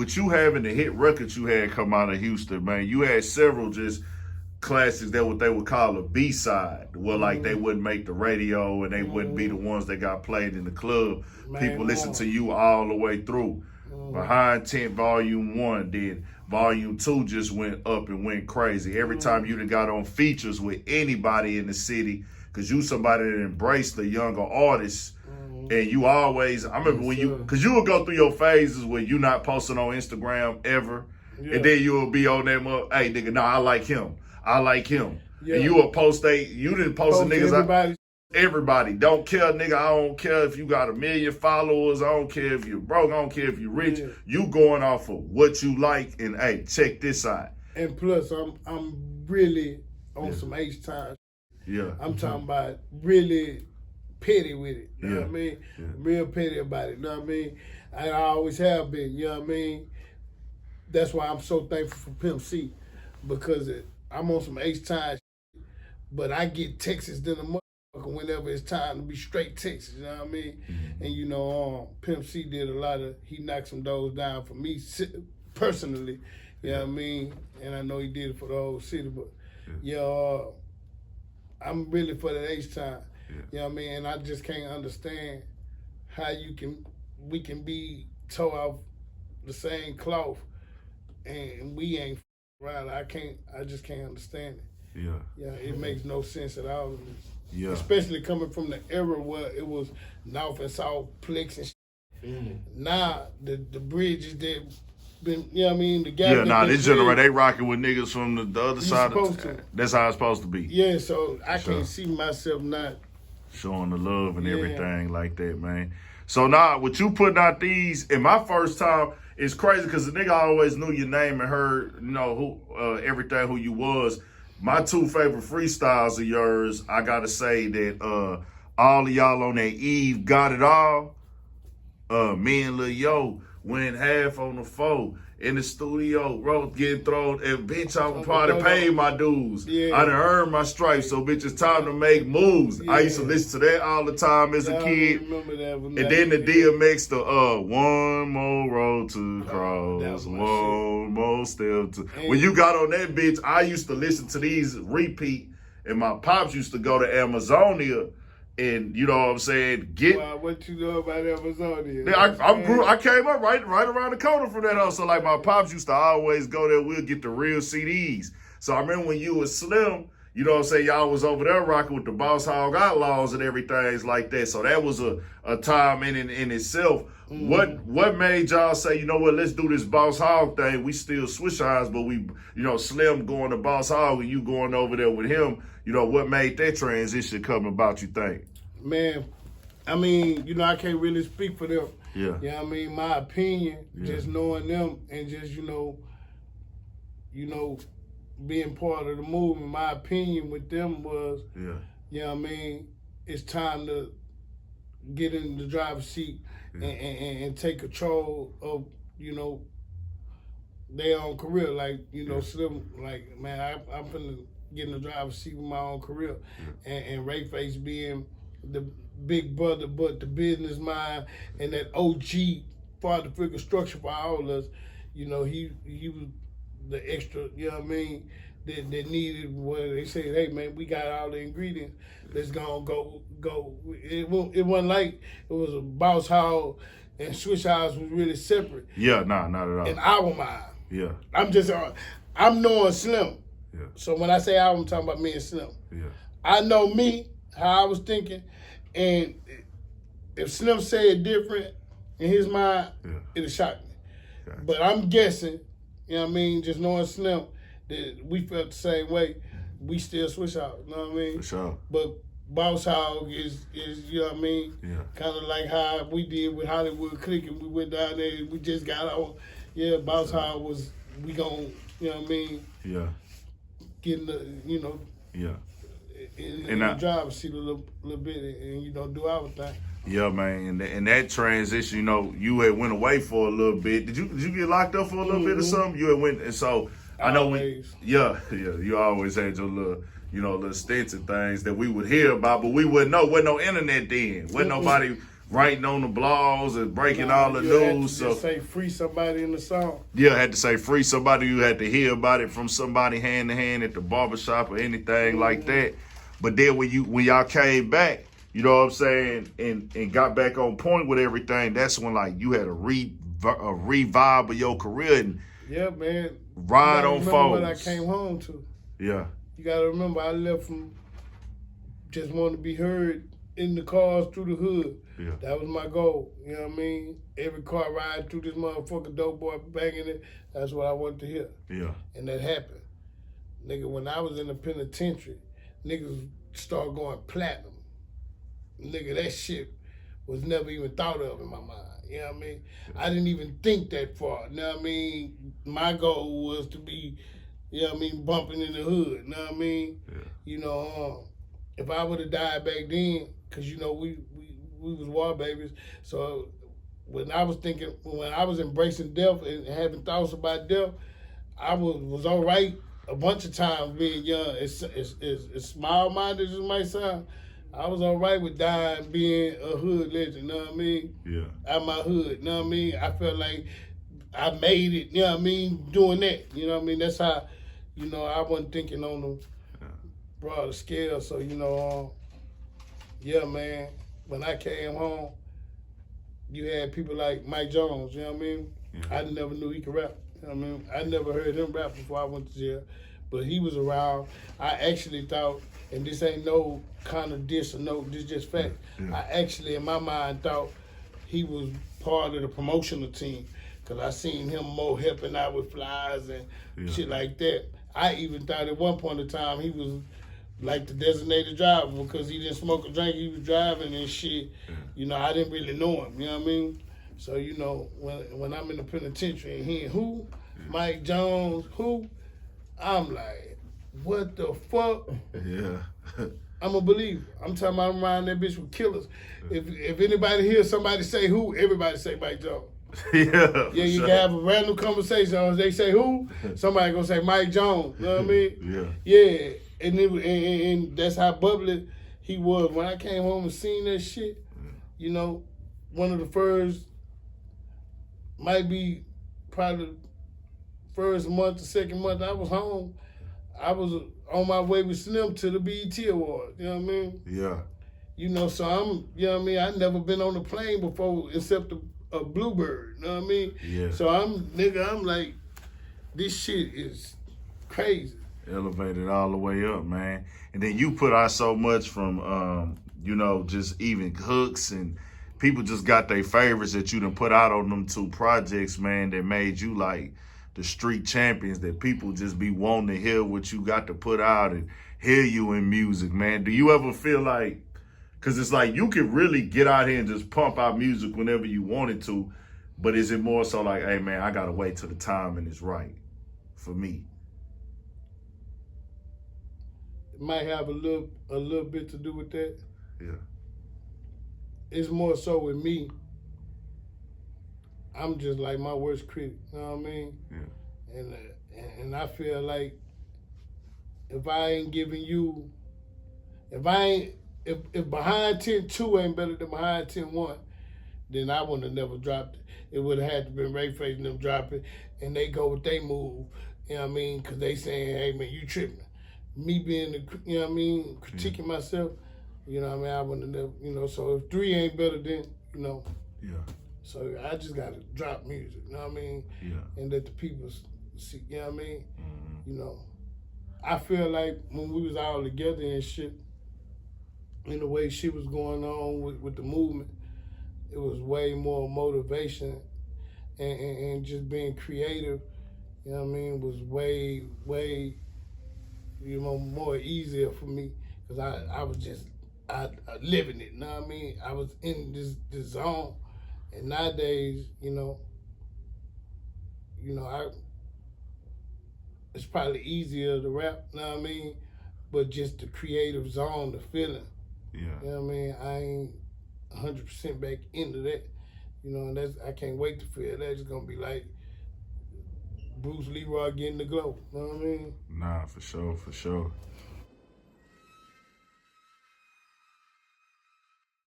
with you having the hit records you had come out of Houston, man, you had several just classics that what they would call a B-side, where like they wouldn't make the radio and they wouldn't be the ones that got played in the club. People listen to you all the way through. Behind Tent Volume 1 did. Volume 2 just went up and went crazy. Every time you done got on features with anybody in the city, because you somebody that embraced the younger artists. And you always, I remember when you, because you would go through your phases where you not posting on Instagram ever. And then you will be on that, hey, nigga, no, I like him. I like him. And you will post you didn't post the niggas. Everybody. Don't care, nigga. I don't care if you got 1 million followers. I don't care if you're broke. I don't care if you're rich. You going off of what you like and, hey, check this out. And plus, I'm really on some H-time. Yeah. I'm talking about really petty with it. You know what I mean? Real petty about it. You know what I mean? And I always have been. You know what I mean? That's why I'm so thankful for Pimp C, because I'm on some H-time, but I get Texas than a motherfucker whenever it's time to be straight Texas. You know what I mean? And you know, Pimp C did a lot of. He knocked some doors down for me personally. You know what I mean? And I know he did it for the whole city, but I'm really for the H-time. You know what I mean? And I just can't understand how we can be tore off the same cloth and we ain't around. I just can't understand it. Yeah, it makes no sense at all. Yeah. Especially coming from the era where it was North and South Plex and shit. Now the bridges that been, you know what I mean? The gap. Yeah, this generation, they rocking with niggas from the other side. That's how it's supposed to be. Yeah, so I can't see myself not showing the love and everything like that, man. So now, with you putting out these, and my first time, it's crazy because the nigga always knew your name and heard, you know, everything who you was. My 2 favorite freestyles of yours, I gotta say that all of y'all on that Eve got it all. Me and Lil Yo went half on the 4 in the studio, wrote getting thrown, and bitch, I'm probably paid my dues. I done earned my stripes, so bitch, it's time to make moves. I used to listen to that all the time as a kid. Remember that and then the DMX, one more road to cross, one more step to. When you got on that bitch, I used to listen to these repeat, and my pops used to go to Amazonia. And you know what I'm saying? What you know about Amazonia? I came up right around the corner from that house. So like my pops used to always go there. We'll get the real CDs. So I remember when you was slim, you know what I'm saying? Y'all was over there rocking with the Boss Hog Outlaws and everything like that. So that was a time in itself. What made y'all say, you know what, let's do this Boss Hog thing? We still switch eyes, but we, you know, Slim going to Boss Hog and you going over there with him. You know, what made that transition come about, you think? Man, I mean, you know, I can't really speak for them. Yeah. You know what I mean? My opinion, just knowing them and just, you know, being part of the movement, my opinion with them was, you know what I mean, it's time to get in the driver's seat and take control of, you know, their own career. Like, you know, Slim, like, man, I'm finna get in the driver's seat with my own career. And Ray Face being the big brother, but the business mind and that OG father figure structure for all of us, you know, he was the extra, you know what I mean, that needed where they said, hey man, we got all the ingredients, let's go. It wasn't like it was a Boss Hog and Swish House was really separate. Yeah, not at all. In our mind. Yeah. I'm knowing Slim. Yeah. So when I say I'm talking about me and Slim. Yeah. I know me, how I was thinking, and if Slim said different in his mind, it'll shock me. Okay. But I'm guessing, you know what I mean, just knowing Slim, that we felt the same way. We still switch out, you know what I mean? For sure. But Boss Hog is you know what I mean? Yeah. Kind of like how we did with Hollywood Click, and we went down there and we just got on. Yeah, Boss Hog was, we gon', you know what I mean? Yeah. Getting the, you know. Yeah. In the driver's seat a little bit and, you know, do our thing. Yeah, man, and that transition, you know, you had went away for a little bit. Did you get locked up for a little bit or something? You had went, and so I know you always had your little stints and things that we would hear about, but we wouldn't know. Wasn't no internet then. Wasn't nobody writing on the blogs and breaking all the news. So say free somebody in the song. Yeah, I had to say free somebody. You had to hear about it from somebody hand to hand at the barbershop or anything like that. But then when y'all came back, you know what I'm saying, and got back on point with everything, that's when like you had a revive of your career and man. Ride on foes. What I came home to. Yeah. You gotta remember I left from just wanting to be heard in the cars through the hood. Yeah. That was my goal. You know what I mean? Every car ride through this motherfucking dope boy banging it, that's what I wanted to hear. Yeah. And that happened. Nigga, when I was in the penitentiary, niggas started going platinum. Nigga, that shit was never even thought of in my mind. You know what I mean? I didn't even think that far. You know what I mean? My goal was to be, you know what I mean, bumping in the hood. You know what I mean? Yeah. You know, if I would have died back then, because, you know, we was war babies. So when I was embracing death and having thoughts about death, I was all right a bunch of times being young. As small-minded as it might sound, I was all right with dying being a hood legend, you know what I mean? Yeah. Out my hood, you know what I mean? I felt like I made it, you know what I mean, doing that. You know what I mean? That's how, you know, I wasn't thinking on the broader scale. So, you know, yeah, man, when I came home, you had people like Mike Jones, you know what I mean? Yeah. I never knew he could rap. You know what I mean? I never heard him rap before I went to jail, but he was around. I actually thought, and this ain't no kind of diss or no, this just fact. Yeah. I actually, in my mind, thought he was part of the promotional team because I seen him more helping out with flyers and shit like that. I even thought at one point in time he was like the designated driver because he didn't smoke or drink, he was driving and shit. Yeah. You know, I didn't really know him, you know what I mean? So, you know, when I'm in the penitentiary and hearing who? Mike Jones, who? I'm like, what the fuck? Yeah. I'm a believer. I'm talking about I'm around that bitch with killers. If anybody hears somebody say who, everybody say Mike Jones. Yeah. You can have a random conversation. Or they say who, somebody gonna say Mike Jones. You know what I mean? Yeah. And that's how bubbly he was. When I came home and seen that shit, you know, one of the first, might be probably the first month, the second month I was home, I was on my way with Slim to the B.E.T. Awards, you know what I mean? Yeah. You know, so I'm, you know what I mean? I never been on a plane before except a Bluebird, you know what I mean? Yeah. So I'm like, this shit is crazy. Elevated all the way up, man. And then you put out so much from, you know, just even hooks and people just got their favorites that you done put out on them 2 projects, man, that made you like the street champions, that people just be wanting to hear what you got to put out and hear you in music, man. Do you ever feel like, because it's like you can really get out here and just pump out music whenever you wanted to, but is it more so like, hey, man, I got to wait till the timing is right for me? It might have a little bit to do with that. Yeah. It's more so with me. I'm just like my worst critic, you know what I mean? Yeah. And I feel like if I ain't giving you, if Behind 10-2 ain't better than Behind 10-1, then I wouldn't have never dropped it. It would have had to been Ray Face and them drop it, and they go with they move, you know what I mean? Because they saying, hey man, you tripping. Me being the, you know what I mean, critiquing myself, you know what I mean, I wouldn't have never, you know, so if 3 ain't better than, you know. Yeah. So I just got to drop music, you know what I mean? Yeah. And let the people see, you know what I mean? Mm-hmm. You know, I feel like when we was all together and shit, in the way shit was going on with the movement, it was way more motivation and just being creative, you know what I mean, was way, you know, more easier for me because I was just I living it, you know what I mean? I was in this zone. And nowadays, you know, it's probably easier to rap, you know what I mean? But just the creative zone, the feeling. Yeah. You know what I mean? I ain't 100% back into that. You know, and I can't wait to feel that. It's gonna be like Bruce Leroy getting the glow. You know what I mean? Nah, for sure.